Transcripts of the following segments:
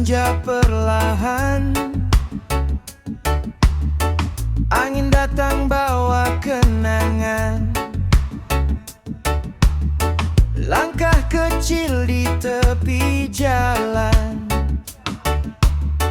senja perlahan, angin datang bawa kenangan. Langkah kecil di tepi jalan,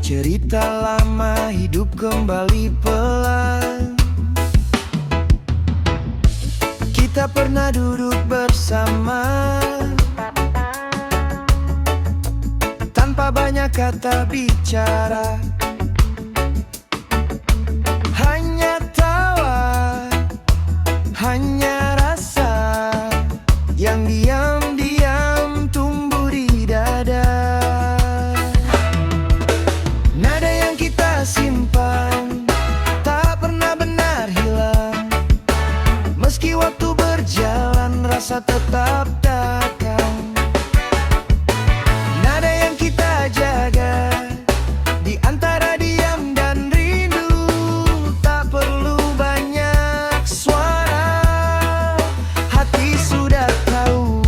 cerita lama hidup kembali pelan. Kita pernah duduk bersama, tanpa banyak kata bicara, hanya tawa, hanya rasa yang diam-diam tumbuh di dada. Nada yang kita simpan tak pernah benar hilang, meski waktu berjalan rasa tetap datang. Nada yang kita jaga di antara diam dan rindu, tak perlu banyak suara, hati sudah tahu.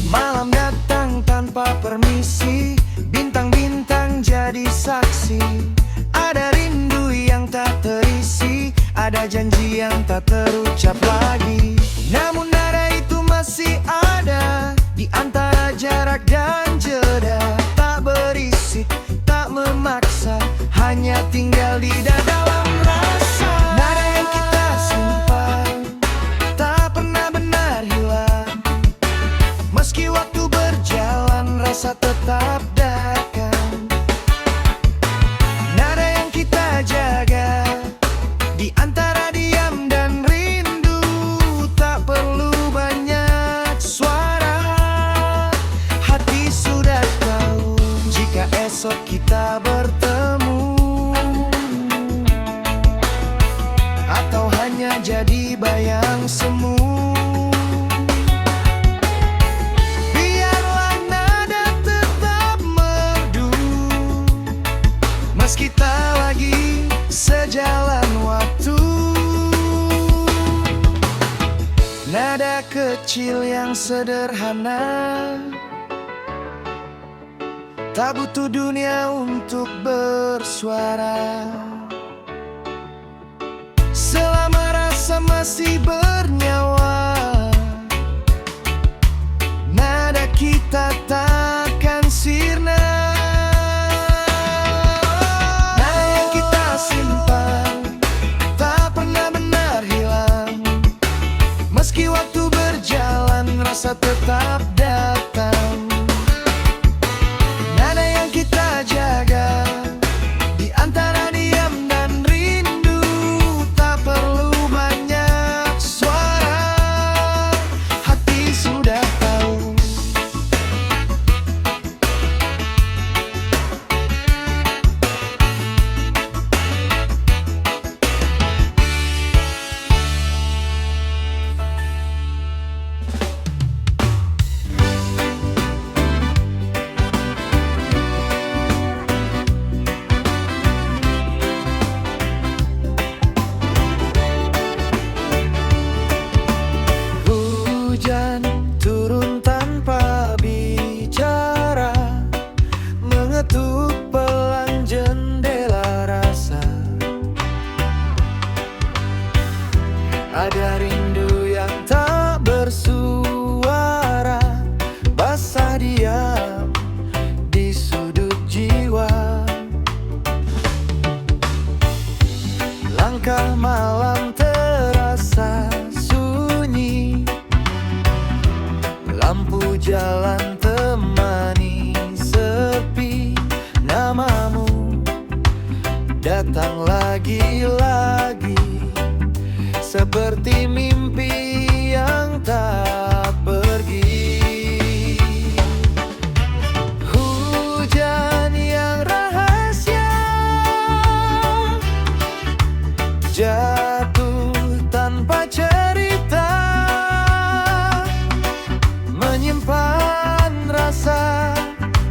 Malam datang tanpa permisi, bintang-bintang jadi saksi. Ada rindu yang tak terisi, ada janji yang tak terucap lagi. Namun nada itu masih ada di antara jarak dan jeda. Tak berisik, tak memaksa, hanya tinggal di dalam rasa. Nada yang kita simpan tak pernah benar hilang, meski waktu berjalan rasa tetap datang. Nada yang kita jaga di antara diam dan rindu, tak perlu banyak suara, hati sudah tahu. Jika esok kita bertemu, atau hanya jadi bayang semu, meski tak lagi sejalan waktu. Nada kecil yang sederhana, tak butuh dunia untuk bersuara. Selama rasa masih bernyawa, nada kita takkan sirna. Meski waktu berjalan rasa tetap datang. Nada yang kita jaga di antara diam dan rindu, tak perlu banyak suara, hati sudah tahu. Hujan turun tanpa bicara, mengetuk pelan jendela rasa. Ada rindu yang tak bersuara, basah diam di sudut jiwa. Langkah malam terasa sunyi, lampu jalan temani sepi. Namamu datang lagi-lagi, seperti mimpi yang tak pergi. Hujan yang rahasia jatuh tanpa cerita, menyimpan rasa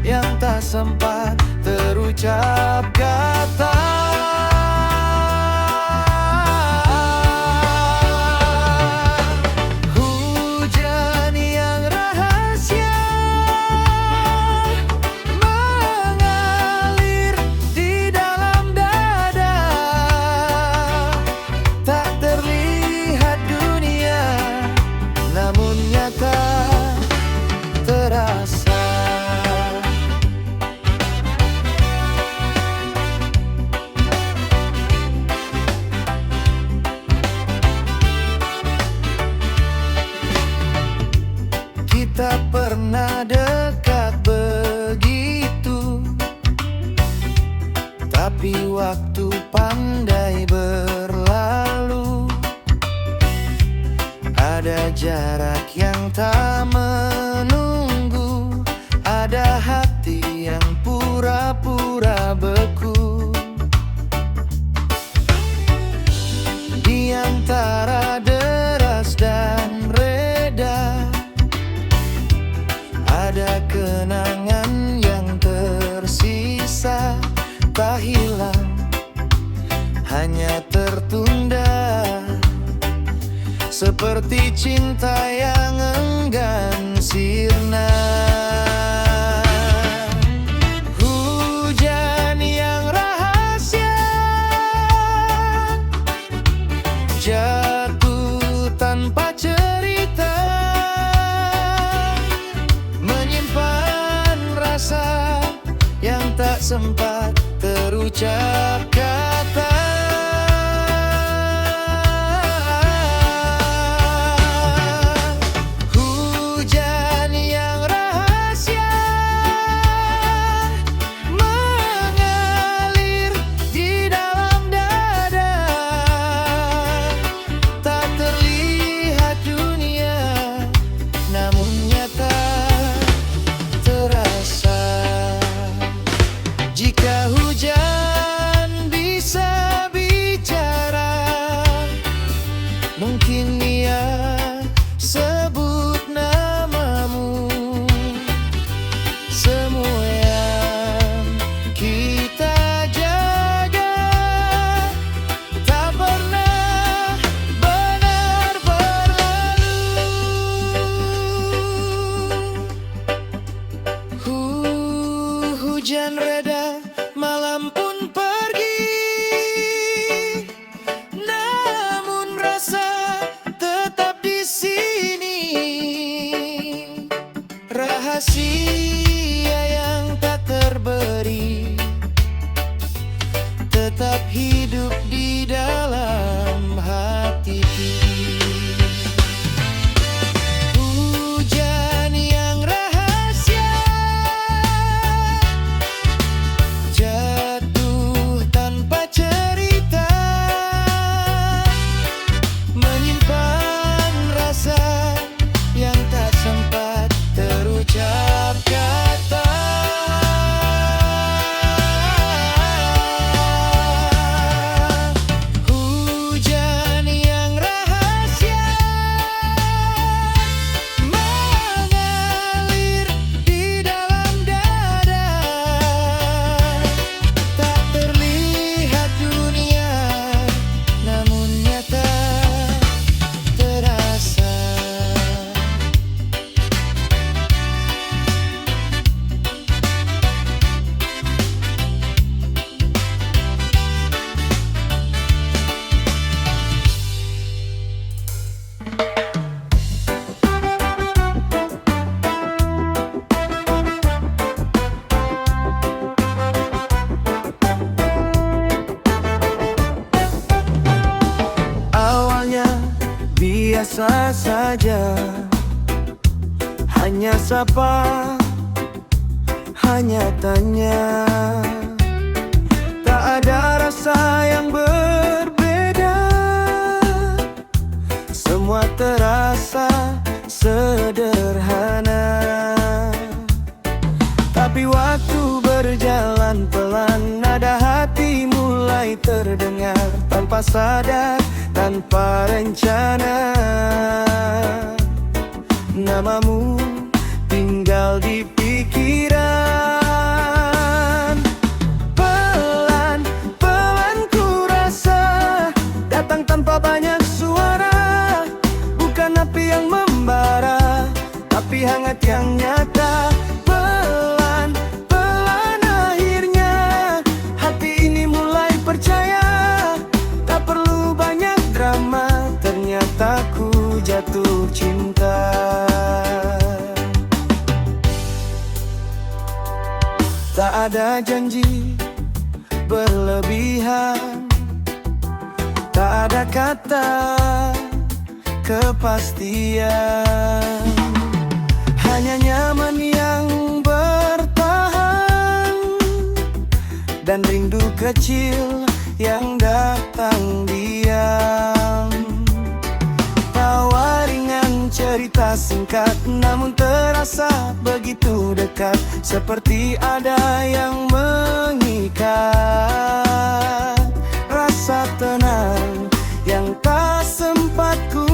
yang tak sempat terucap kata. jarak yang tak menunggu, ada hati yang pura-pura beku. Di antara deras dan reda, ada kenangan yang tersisa, tak hilang, hanya tertunda. Seperti cinta yang enggan sirna. Hujan yang rahasia jatuh tanpa cerita, menyimpan rasa yang tak sempat terucap kata. Jika hujan bisa bicara, mungkin ia sebut namamu. Semua yang kita jaga tak pernah benar berlalu. Hujan reda, malam pun pergi, namun rasa tetap di sini. Rahasia yang tak terberi tetap hidup di dalam hati. Hujan yang rahasia jatuh tanpa cerita, menyimpan rasa yang tak sempat terucap kata. Hujan yang rahasia mengalir di dalam dada, tak terlihat dunia, namun nyata terasa. Awalnya biasa saja, hanya sapa, hanya tanya, tak ada rasa yang berbeda. Semua terasa sederhana, tapi waktu berjalan pelan, nada hati mulai terdengar tanpa sadar, tanpa rencana. Namamu tinggal di pikiran. Pelan-pelan ku rasa datang tanpa banyak suara, bukan api yang membara, tapi hangat yang nyata. Pelan-pelan akhirnya hati ini mulai percaya, tak perlu banyak drama, ternyata ku jatuh cinta. Tak ada janji berlebihan, tak ada kata kepastian, hanya nyaman yang bertahan, dan rindu kecil yang datang diam. Tawa ringan singkat namun terasa begitu dekat, seperti ada yang mengikat. Rasa tenang yang tak sempat ku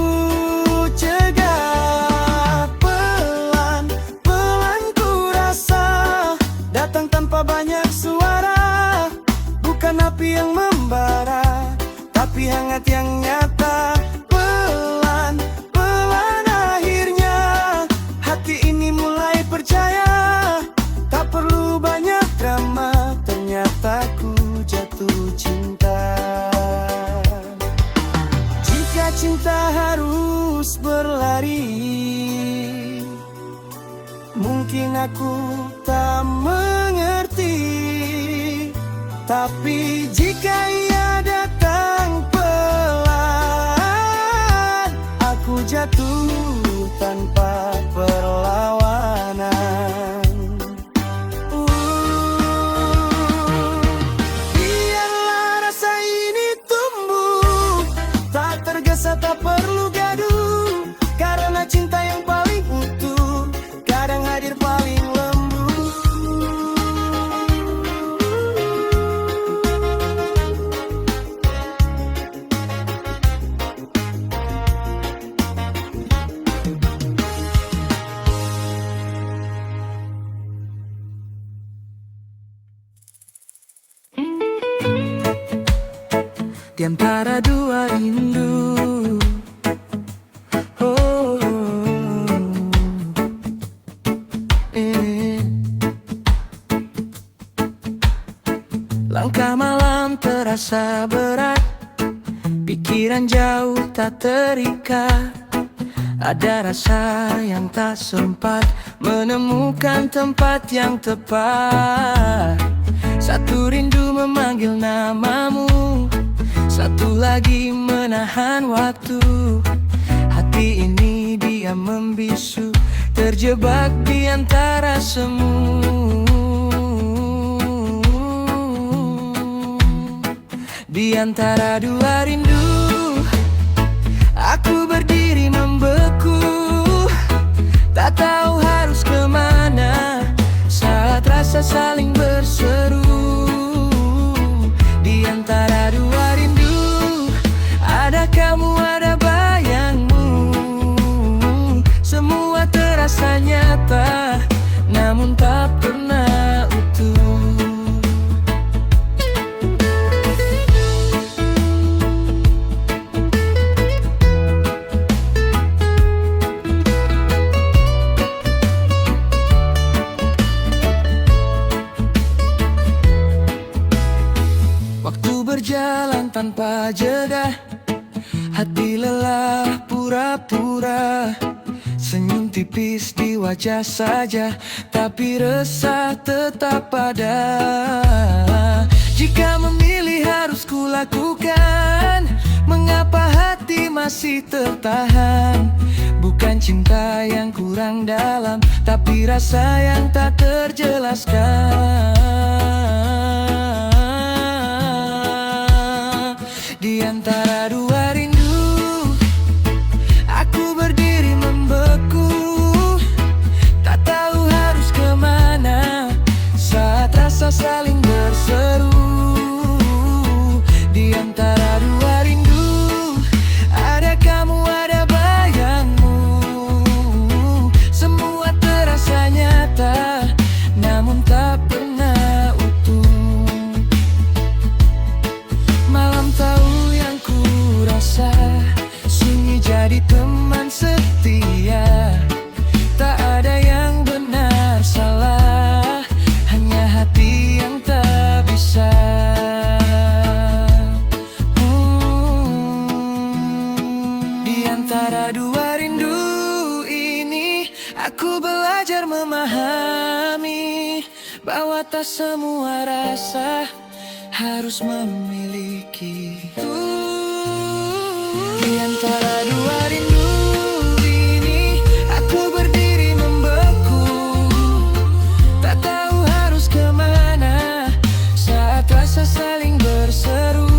cegah, pelan-pelan ku rasa datang tanpa banyak suara. Bukan api yang membara, tapi hangat yang nyata. Pelan-pelan akhirnya hati ini mulai percaya. Tak perlu banyak drama, ternyata ku jatuh cinta. Jika cinta harus berlari, mungkin aku tak mengerti. Tapi jika ia datang pelan, aku jatuh tanpa perlawanan. Biarlah rasa ini tumbuh, tak tergesa, tak perlu gaduh. Karena cinta yang paling utuh kadang hadir paling lembut. Di antara dua rindu, oh, langkah malam terasa berat, pikiran jauh tak terikat. Ada rasa yang tak sempat menemukan tempat yang tepat. Satu rindu memanggil namamu, satu lagi menahan waktu. Hati ini diam membisu, terjebak di antara semu. Di antara dua rindu, aku berdiri membeku. Tak tahu harus kemana saat rasa saling berseru. Di antara dua rindu, ada kamu, ada bayangmu. Semua terasa nyata, namun tak pernah utuh. Waktu berjalan tanpa jeda, hati lelah pura-pura. Senyum tipis di wajah saja, tapi resah tetap ada. Jika memilih harus kulakukan, mengapa hati masih tertahan? Bukan cinta yang kurang dalam, tapi rasa yang tak terjelaskan. Di antara dua rindu, aku berdiri membeku. Tak tahu harus kemana saat rasa saling berseru. Di antara dua rindu, ada kamu, ada bayangmu. Semua terasa nyata, namun tak pernah utuh. Malam tahu yang ku rasa, sunyi jadi teman setia. Tak ada yang benar salah, hanya hati yang tak bisa. Di antara dua rindu ini, aku belajar memahami bahwa tak semua rasa harus memiliki. Di antara dua rindu ini, aku berdiri membeku. Tak tahu harus kemana saat rasa saling berseru.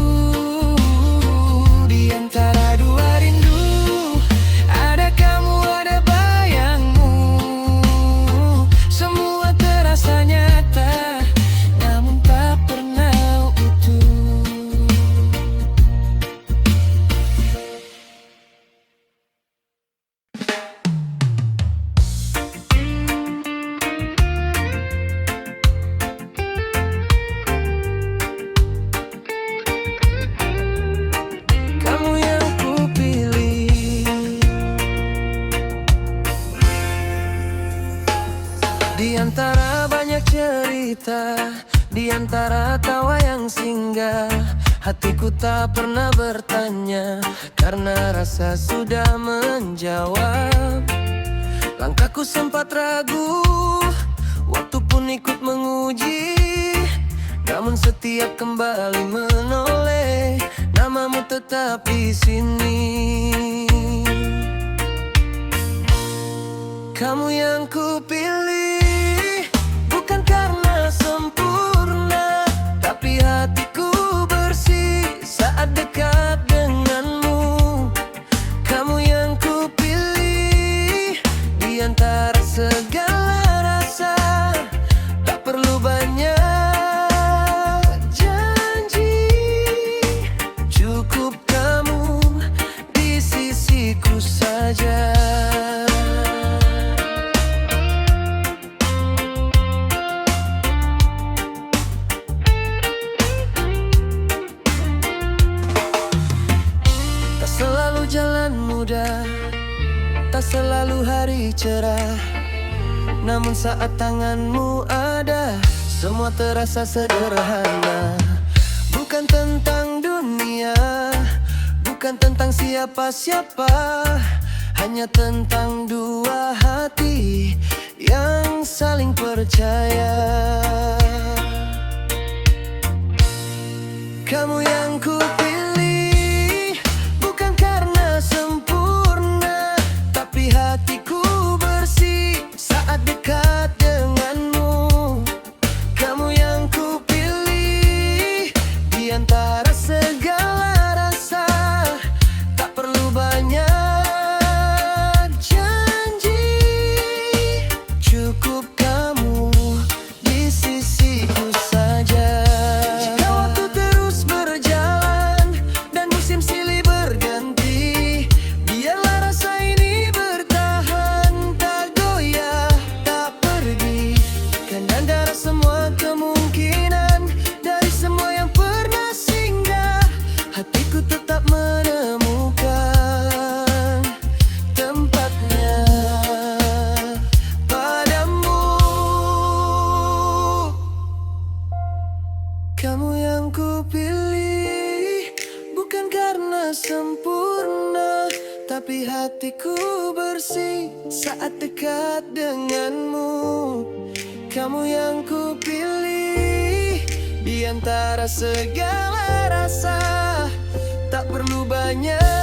Di antara dua rindu, ada kamu, ada cerita di antara tawa yang singgah. Hatiku tak pernah bertanya karena rasa sudah menjawab. Langkahku sempat ragu, waktu pun ikut menguji. Namun setiap kembali menoleh, namamu tetap di sini. Kamu yang kupilih, bukan karena sempurna, tapi hatiku bersih saat dekat denganmu. Kamu yang kupilih, di antara segala rasa, tak perlu banyak janji. Cukup kamu di sisiku saja. Selalu jalan mudah, tak selalu hari cerah. Namun saat tanganmu ada, semua terasa sederhana. Bukan tentang dunia, bukan tentang siapa-siapa, hanya tentang dua hati yang saling percaya. Kamu yang kupilih, bukan karena sempurna, tapi hatiku bersih saat dekat denganmu. Kamu yang kupilih, di antara segala rasa, tak perlu banyak janji. Cukup kamu di sisiku saja. Jika waktu terus berjalan dan musim silih berganti, biarlah rasa ini bertahan, tak goyah, tak pergi. Kan antara semua kemungkinan, dari semua yang pernah singgah, hatiku tetap menemukan tempatnya padamu. Kamu yang kupilih, bukan karena sempurna, tapi hatiku bersih saat dekat denganmu. Kamu yang kupilih, di antara segala rasa, tak perlu banyak